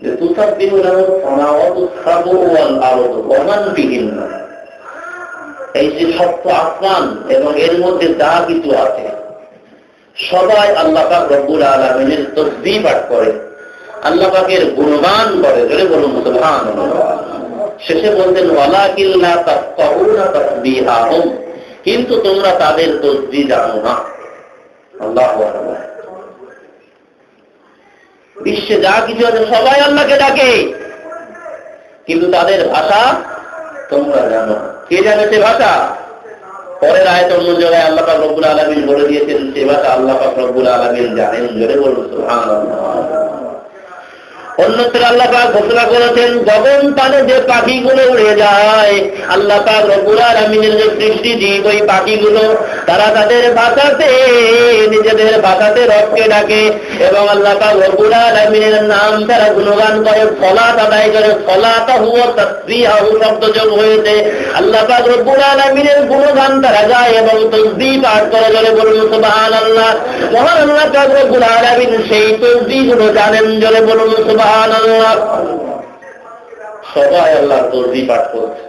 যে তুসাব্বিহু লাহু সামাওয়াতু সাবউ ওয়াল আরদু ওয়া মান বিহিন্না, এই যে সপ্ত আসমান এবং এর মধ্যে যা কিছু আছে সবাই আল্লাহ পাক রব্বুল আলামিনের তাসবিহ পাঠ করে, আল্লাহ পাকের গুণগান করে। জোরে বলুন সুবহানাল্লাহ। শেষে বলতেন ওয়ালাকিন লা তাফকাহুনা তাসবিহাহুম, কিন্তু তোমরা তাদের তাসবিহ জানো না। আল্লাহু আকবার। বিশ্বে যা কিছু আছে সবাই আল্লাহকে ডাকে, কিন্তু তাদের ভাষা তোমরা জানো না। কে জানে সে ভাষা? পরের আয়াতে অন্য জায়গায় আল্লাহ পাক রব্বুল আলামিন বলে দিয়েছেন সে ভাষা আল্লাহ পাক রব্বুল আলামিন জানেন। জোরে বলুন সুবহানাল্লাহ। অন্যত্র আল্লাহ পাক ঘোষণা করেছেন গগন তালে যে পাখিগুলো উড়ে যায়, আল্লাহ পাক রব্বুল আলামিনের যে সৃষ্টি জীব ওই পাখিগুলো তারা তাদের ভাষাতে নিজেদের ভাষাতে রবকে ডাকে এবং আল্লাহ পাক রব্বুল আলামিনের নাম তারা গুণগান করে, সালাত আদায় করে। সালাতাহু ওয়া তাসবিহাহু শব্দ যোগ হয়েছে, আল্লাহ পাক রব্বুল আলামিনের গুণগান তারা গায় এবং তাসবিহ পাঠ করে। জোরে বলুন সুবহানাল্লাহ। মহান আল্লাহ পাক রব্বুল আলামিন সেই তাসবিহগুলো জানেন। জোরে বলুন সুবহানাল্লাহ। সবাই আল্লাহর তাসবিহ পাঠ করছে।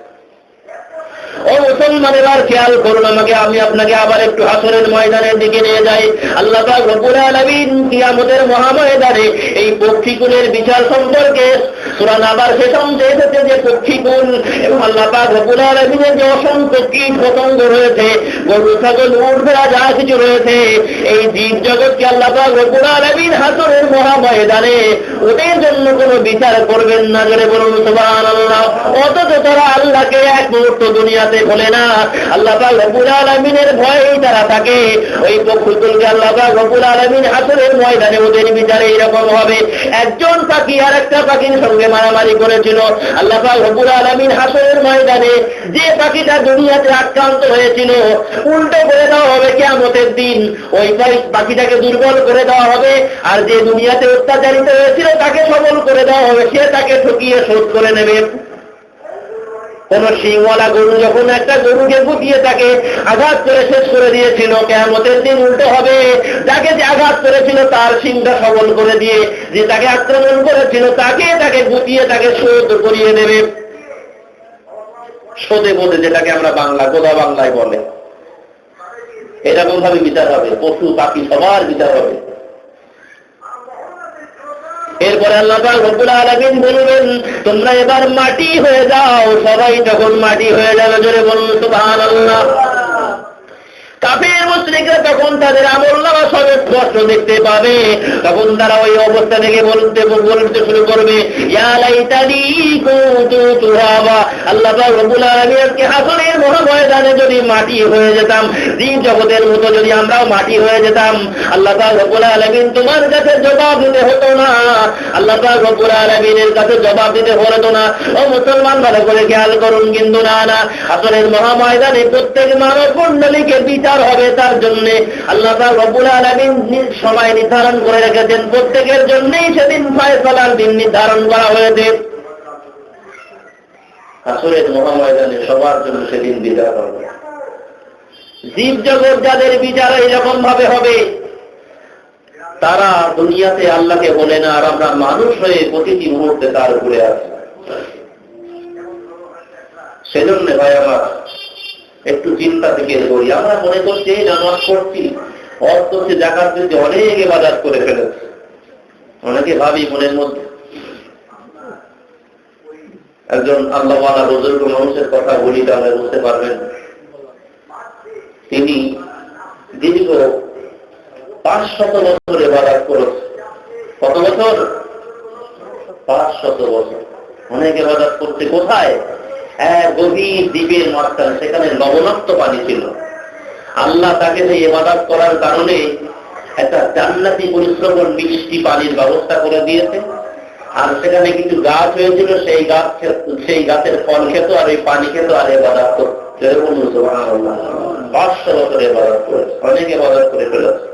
ও মুসলমানের আর খেয়াল করুন, আমি আপনাকে আবার একটু হাসরের ময়দানের দিকে নিয়ে যাই। আল্লাহ পাক রব্বুল আলামিন কিয়ামতের মহাময়দানে এই পক্ষীকুলের বিচার সম্পর্কে সূরা নাবার শেষ অংশে এসেছে যে পক্ষীকুল এবং আল্লাহ পাক রব্বুল আলামিনের যে অসংখ্য কীট পতঙ্গ রয়েছে, গরু ছাগল উট ভেড়া যা কিছু রয়েছে, এই জীব জগৎকে আল্লাহ পাক রব্বুল আলামিন হাসরের মহাময়দানে ওদের জন্য কোনো বিচার করবেন না। জোরে বলুন সুবহানাল্লাহ। অথচ তারা আল্লাহকে এক মুহূর্ত দুনিয়াতে বলে না। আল্লাহ পাক রব্বুল আলামিনের ভয়েই তারা থাকে। ওই পক্ষীকুলকে আল্লাহ পাক রব্বুল আলামিন হাসরের ময়দানে ওদের বিচারে এরকম হবে, একজন পাখি আর একটা পাখির সঙ্গে মারামারি করেছিল। আল্লাহ পাক রব্বুল আলামিন হাসরের ময়দানে যে পাখিটা দুনিয়াতে আক্রান্ত হয়েছিল উল্টো করে দেওয়া হবে কিয়ামতের দিন, ওই পাখিটাকে দুর্বল করে দেওয়া হবে, আর যে দুনিয়াতে অত্যাচারিত হয়েছিল তাকে সবল করে দেওয়া হবে, সে তাকে ঠকিয়ে শোধ করে নেবে। কোন সিংওয়ালা গরু যখন একটা গরুকে গুটিয়ে তাকে আঘাত করে শেষ করে দিয়েছিল, কিয়ামতের দিন উল্টো হবে, যাকে যে আঘাত করেছিল তার সিংটা সবল করে দিয়ে যে তাকে আক্রমণ করেছিল তাকে গুটিয়ে তাকে শোধ করিয়ে দেবে। শোধে বোধে যেটাকে আমরা গোদা বাংলায় বলে, এরকম ভাবে বিচার হবে। পশু পাখি সবার বিচার হবে। এরপরে আল্লাহ পাক রব্বুল আলামিন বলবেন তোমরা এবার মাটি হয়ে যাও। সবাই যখন মাটি হয়ে যাবে, জোরে বলুন সুবহানাল্লাহ। কাফের মুশরিকরা তখন তাদের আমলনামা সব স্পষ্ট দেখতে পাবে, তখন তারা ওই অবস্থা থেকে বলতে শুরু করবে ইয়া লাইতানি কুনতু তুরাবা। আল্লাহ পাক রব্বুল আলামিন আজকে হাসরের মহাময়দানে যদি মাটি হয়ে যেতাম, জীব জগতের মতো যদি আমরাও মাটি হয়ে যেতাম, আল্লাহ পাক রব্বুল আলামিন তোমার কাছে জবাব দিতে হতো না। আল্লাহ পাক রব্বুল আলামিনের কাছে জবাব দিতে হতো না। ও মুসলমান, ভালো করে খেয়াল করুন, কিন্তু না, হাসরের মহাময়দানে প্রত্যেক মানব মণ্ডলীকে বিচার হবে। তার জন্য আল্লাহ পাক রব্বুল আলামিন সময় নির্ধারণ করে রেখেছেন, প্রত্যেকের জন্যই সেদিন ফয়সালার দিন নির্ধারণ করা হয়েছে। হাসরের মহাময়দানে সবার জন্য সেদিন বিচার হবে। জীব জগৎ যাদের বিচার এরকম ভাবে হবে, তারা দুনিয়াতে আল্লাহকে বলে না, আর আমরা মানুষ হয়ে প্রতিটি মুহূর্তে তার উপরে আছি। সেজন্য ভাই আমার একটু চিন্তা থেকে করি। আমরা মনে করছি নামাজ পড়ছি, অর্থ সে জাকাত দিতে অনেক ইবাদত করে ফেলেছে। অনেকে ভাবি মনের মধ্যে, একজন আল্লাহওয়ালা বুজুর্গ মানুষের কথা বলি তাহলে বুঝতে পারবেন। তিনি দীর্ঘ 500 বছর ইবাদত করেছে। কত বছর? 500 বছর। অনেক ইবাদত করতে। কোথায়? এক গভীর দ্বীপের মাঝখানে, সেখানে লবণাক্ত পানি ছিল। আল্লাহ তাকে সেই ইবাদত করার কারণে একটা জান্নাতি পরিশ্রবণ মিষ্টি পানির ব্যবস্থা করে দিয়েছে। আর সেখানে কিছু গাছ হয়েছিল, সেই গাছের ফল খেত আর ওই পানি খেত আর ইবাদত করত। 500 বছর ইবাদত করেছে, অনেক ইবাদত করে ফেলেছে।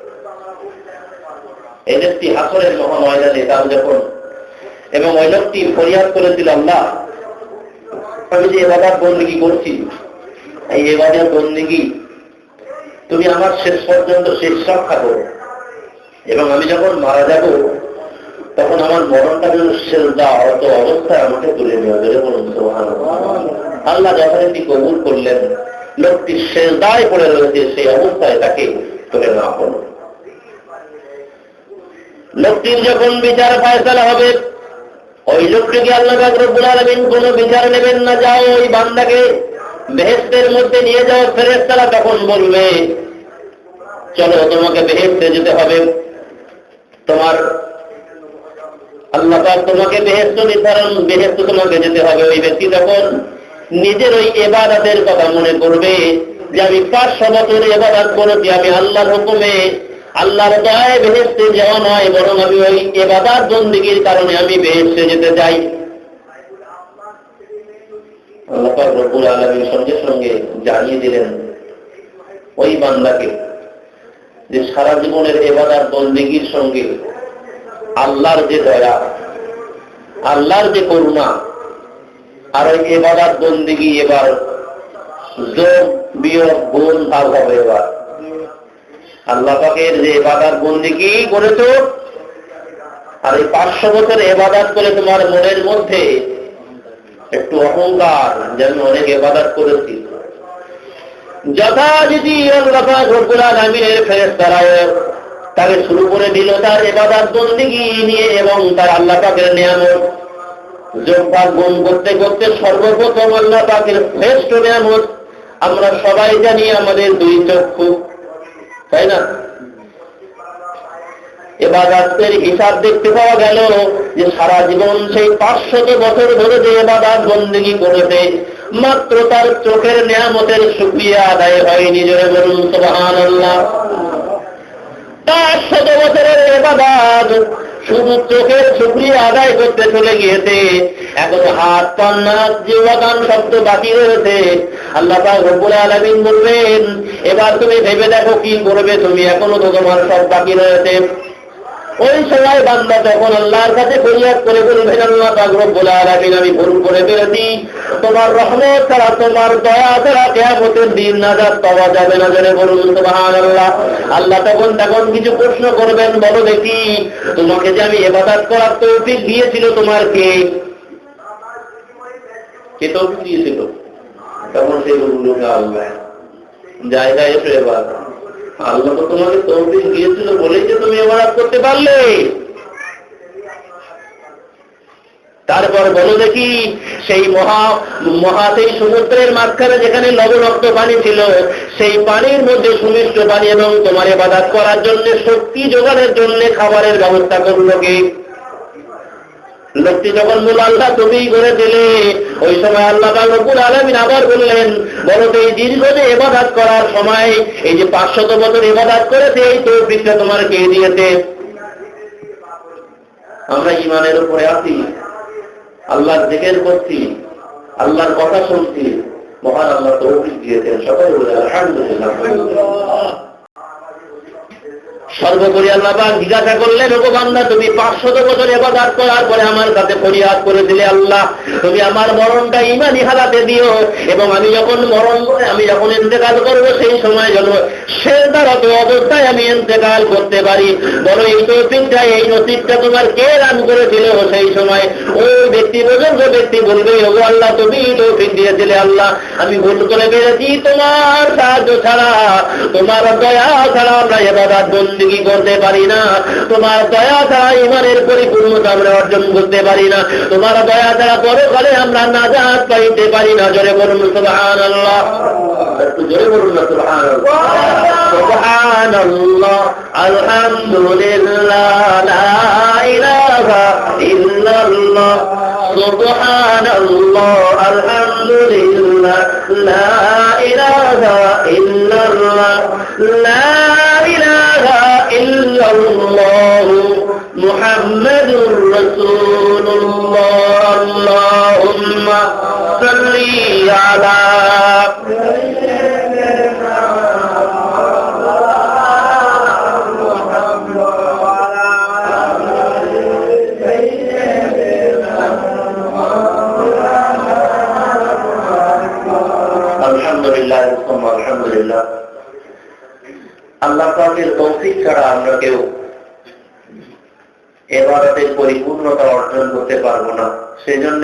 এই ব্যক্তি হাসরের মহাময়দানে তার যখন, এবং ওই লোকটি ফরিয়াদ করেছিল, আল্লাহ আমি যে ইবাদত বন্দেগী করছি, এই ইবাদত বন্দেগী তুমি আমার শেষ পর্যন্ত শেষ রক্ষা করো, এবং আমি যখন মারা যাব তখন আমার মরণটা যেন সেজদা অত অবস্থায় আমাকে তুলে নিয়ে ধরে বলুন সুবহানাল্লাহ। আল্লাহ যথারীতি কবুল করলেন, লোকটি সেজদায় পড়ে রয়েছে, সেই অবস্থায় তাকে তুলে নেওয়া হলো। লোকটির যখন বিচার ফায়সালা হবে, ওই লোকটিকে আল্লাহ পাক রব্বুল আলামিন কোনো বিচার নেবেন না, যাও ওই বান্দাকে বেহেশতের মধ্যে নিয়ে যাও। ফেরেশতারা তখন বলবে, চলো তোমাকে বেহেশতে যেতে হবে, তোমার আল্লাহ পাক তোমাকে বেহেশত নির্ধারণ, বেহেশতে তোমাকে যেতে হবে। ওই ব্যক্তি তখন নিজের ওই ইবাদতের কথা মনে করবে যে আমি 500 বছর ইবাদত করেছি, আমি আল্লাহর হুকুমে আল্লাহর দয়ায় বেহেশতে যাওয়া নয়, বরং আমি ওই ইবাদত বন্দেগীর কারণে আমি বেহেশতে যেতে চাই। আল্লাহ পাক রব্বুল আলামিন সঙ্গে সঙ্গে জানিয়ে দিলেন ওই বান্দাকে যে সারা জীবনের ইবাদত বন্দেগীর সঙ্গে আল্লাহর যে দয়া, আল্লাহর যে করুণা, আর ওই ইবাদত বন্দেগী এবার যোগ বিয়োগ গুণ ভাগ হবে। এবার আল্লাহ পাকের যে ইবাদত বন্দেগী করেছো, আর এই 500 বছর ইবাদত করে তোমার মনের মধ্যে একটু অহংকার, যেন অনেক ইবাদত করেছি, যথারীতি আল্লাহ পাক রব্বুল আলামিনের ফেরেশতারা তাকে শুরু করে দিল তার ইবাদত বন্দেগী নিয়ে এবং তার আল্লাহ পাকের নিয়ামত যোগ ভাগ গুণ করতে করতে সর্বপ্রথম আল্লাহ পাকের শ্রেষ্ঠ নিয়ামত আমরা সবাই জানি আমাদের 2 চক্ষু, তাই না? ইবাদতের হিসাব দেখতে পাওয়া গেল যে সারা জীবন সেই 500 বছর ধরে যে ইবাদত বন্দেগী করেছে, মাত্র তার চোখের নিয়ামতের শুকরিয়া আদায় হয়নি। জোরে বলুন সুবহানাল্লাহ। 500 বছরের ইবাদত শুধু চোখের শুকরিয়া আদায় করতে চলে গিয়েছে, এখন হাত পা নাক জিহ্বা কান শব্দ বাকি রয়েছে। আল্লাহ পাক রব্বুল আলামিন বলবেন, এবার তুমি ভেবে দেখো কি করবে তুমি, এখনো তো তোমার সব বাকি রয়েছে। ওই সময় বান্দা তখন আল্লাহর কাছে ফরিয়াদ করে বলবেন, আল্লাহ পাক রব্বুল আলামিন আমি ভুল করে ফেলেছি, তোমার রহমত ছাড়া, তোমার দয়া ছাড়া কিয়ামতের দিন নাজাত পাওয়া যাবে না। জোরে বলুন সুবহানাল্লাহ। আল্লাহ তখন কিছু প্রশ্ন করবেন, বলো দেখি তোমাকে যে আমি ইবাদত করার তৌফিক দিয়েছিল, তোমার কে তৌফিক দিয়েছিল? তখন সেই বলবে আল্লাহ। জায়গায় এসো এবার, আল্লাহ তো তোমাকে তৌফিক দিয়েছিল বলেই যে তুমি ইবাদত করতে পারলে। তারপর বলো দেখি সেই সেই সমুদ্রের মাঝখানে যেখানে লবণাক্ত পানি ছিল, সেই পানির মধ্যে সুমিষ্ট পানি এবং তোমার ইবাদত করার জন্য শক্তি যোগানোর জন্য খাবারের ব্যবস্থা করলো কে? লোকটি যখন বলল আল্লাহ তুমি করে দিলে, ওই সময় আল্লাহ পাক রব্বুল আলামিন আবার বললেন, বলো তো এই দীর্ঘ যে ইবাদত করার সময় এই যে 500 বছর ইবাদত করেছে, এই তৌফিকটা তোমার কে দিয়েছে? আমরা ঈমানের উপরে আছি, আল্লাহর জিকির করছি, আল্লাহর কথা শুনছি, মহান আল্লাহ তৌফিক দিয়েছেন। সবাই বলে আলহামদুলিল্লাহ। সর্বোপরি আল্লাহ পাক জিজ্ঞাসা করলেন, ওগো বান্দা তুমি 500 বছর ইবাদত করার পরে আমার কাছে ফরিয়াদ করে দিলে, আল্লাহ তুমি আমার মরণটা ঈমানি হালাতে দিও, এবং আমি যখন ইন্তেকাল করবো সেই সময় যেন সেজদারত অবস্থায় আমি ইন্তেকাল করতে পারি। বলো এই তৌফিকটা, এই নসিবটা তোমার কে দান করেছিল? সেই সময় ওই ব্যক্তি, বুজুর্গ ব্যক্তি বলবে, ওগো আল্লাহ তুমি তৌফিক দিয়েছিলে, আল্লাহ আমি ভুল করে ফেলেছি, তোমার সাহায্য ছাড়া, তোমার দয়া ছাড়া আমরা ইবাদত বন্দেগী করতে পারি না, তোমার দয়া ছাড়া ঈমানের পরিপূর্ণতা আমরা অর্জন করতে পারি না, তোমার দয়া ছাড়া পরকালে আমরা নাজাত পাইতে পারি না। জোরে বলুন সুবহানাল্লাহ। একটু জোরে বলুন না সুবহানাল্লাহ। সুবহানাল্লাহ, আলহামদুলিল্লাহ, লা ইলাহা ইল্লাল্লাহ, সুবহানাল্লাহ, আলহামদুলিল্লাহ, লা ইলাহা ইল্লাল্লাহ, লা ইলাহা ইল্লাল্লাহ, মুহাম্মাদুর রাসূলুল্লাহ। আল্লাহুম্মা সাল্লি আলা আলহামদুলিল্লাহ। আল্লাহ পাকের তৌফিক ছাড়া আমরা কেউ ইবাদতের পরিপূর্ণতা অর্জন করতে পারবো না। সেজন্য